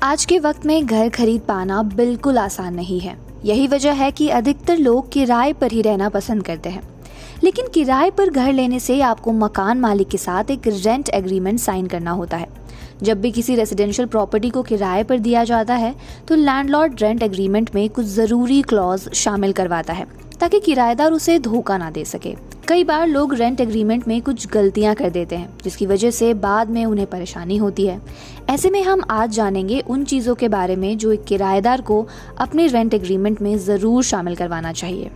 आज के वक्त में घर खरीद पाना बिल्कुल आसान नहीं है। यही वजह है कि अधिकतर लोग किराए पर ही रहना पसंद करते हैं। लेकिन किराए पर घर लेने से आपको मकान मालिक के साथ एक रेंट एग्रीमेंट साइन करना होता है। जब भी किसी रेजिडेंशियल प्रॉपर्टी को किराए पर दिया जाता है तो लैंडलॉर्ड रेंट एग्रीमेंट में कुछ ज़रूरी क्लॉज शामिल करवाता है ताकि किराएदार उसे धोखा ना दे सके। कई बार लोग रेंट एग्रीमेंट में कुछ गलतियां कर देते हैं जिसकी वजह से बाद में उन्हें परेशानी होती है। ऐसे में हम आज जानेंगे उन चीज़ों के बारे में जो एक किराएदार को अपने रेंट एग्रीमेंट में ज़रूर शामिल करवाना चाहिए।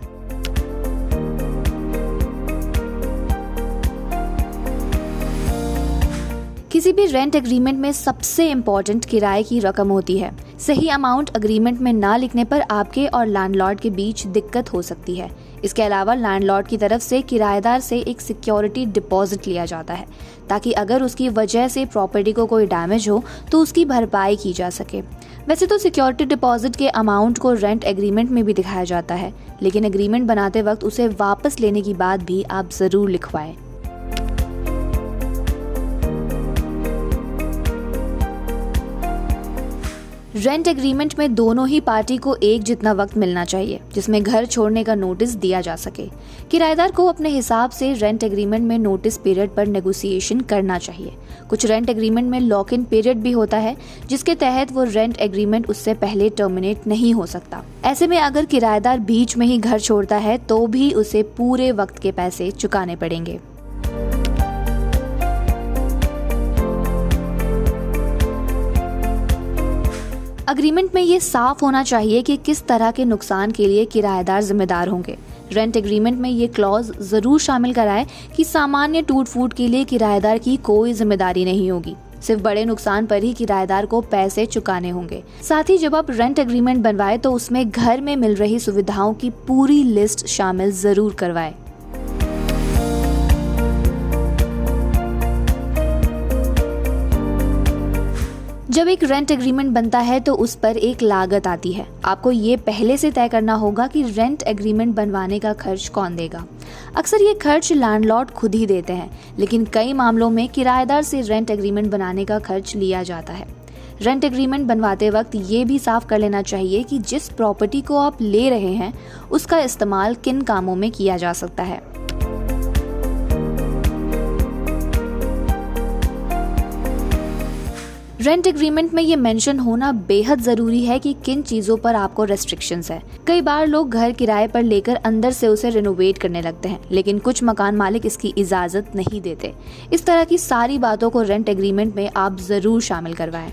किसी भी रेंट एग्रीमेंट में सबसे इम्पोर्टेंट किराए की रकम होती है। सही अमाउंट एग्रीमेंट में ना लिखने पर आपके और लैंडलॉर्ड के बीच दिक्कत हो सकती है। इसके अलावा लैंडलॉर्ड की तरफ से किराएदार से एक सिक्योरिटी डिपॉजिट लिया जाता है ताकि अगर उसकी वजह से प्रॉपर्टी को कोई डैमेज हो तो उसकी भरपाई की जा सके। वैसे तो सिक्योरिटी डिपॉजिट के अमाउंट को रेंट एग्रीमेंट में भी दिखाया जाता है, लेकिन एग्रीमेंट बनाते वक्त उसे वापस लेने की बात भी आप ज़रूर लिखवाएं। रेंट एग्रीमेंट में दोनों ही पार्टी को एक जितना वक्त मिलना चाहिए जिसमें घर छोड़ने का नोटिस दिया जा सके। किराएदार को अपने हिसाब से रेंट एग्रीमेंट में नोटिस पीरियड पर नेगोशिएशन करना चाहिए। कुछ रेंट एग्रीमेंट में लॉक इन पीरियड भी होता है जिसके तहत वो रेंट एग्रीमेंट उससे पहले टर्मिनेट नहीं हो सकता। ऐसे में अगर किराएदार बीच में ही घर छोड़ता है तो भी उसे पूरे वक्त के पैसे चुकाने पड़ेंगे। एग्रीमेंट में ये साफ होना चाहिए कि किस तरह के नुकसान के लिए किराएदार जिम्मेदार होंगे। रेंट एग्रीमेंट में ये क्लॉज जरूर शामिल कराएं कि सामान्य टूट फूट के लिए किराएदार की कोई जिम्मेदारी नहीं होगी। सिर्फ बड़े नुकसान पर ही किराएदार को पैसे चुकाने होंगे। साथ ही जब आप रेंट एग्रीमेंट बनवाएं तो उसमें घर में मिल रही सुविधाओं की पूरी लिस्ट शामिल जरूर करवाएं। जब एक रेंट एग्रीमेंट बनता है तो उस पर एक लागत आती है। आपको ये पहले से तय करना होगा कि रेंट एग्रीमेंट बनवाने का खर्च कौन देगा। अक्सर ये खर्च लैंडलॉर्ड खुद ही देते हैं, लेकिन कई मामलों में किराएदार से रेंट एग्रीमेंट बनाने का खर्च लिया जाता है। रेंट एग्रीमेंट बनवाते वक्त ये भी साफ कर लेना चाहिए कि जिस प्रॉपर्टी को आप ले रहे हैं उसका इस्तेमाल किन कामों में किया जा सकता है। रेंट एग्रीमेंट में ये मेंशन होना बेहद जरूरी है कि किन चीजों पर आपको रेस्ट्रिक्शंस है। कई बार लोग घर किराए पर लेकर अंदर से उसे रिनोवेट करने लगते हैं, लेकिन कुछ मकान मालिक इसकी इजाजत नहीं देते। इस तरह की सारी बातों को रेंट एग्रीमेंट में आप जरूर शामिल करवाएं।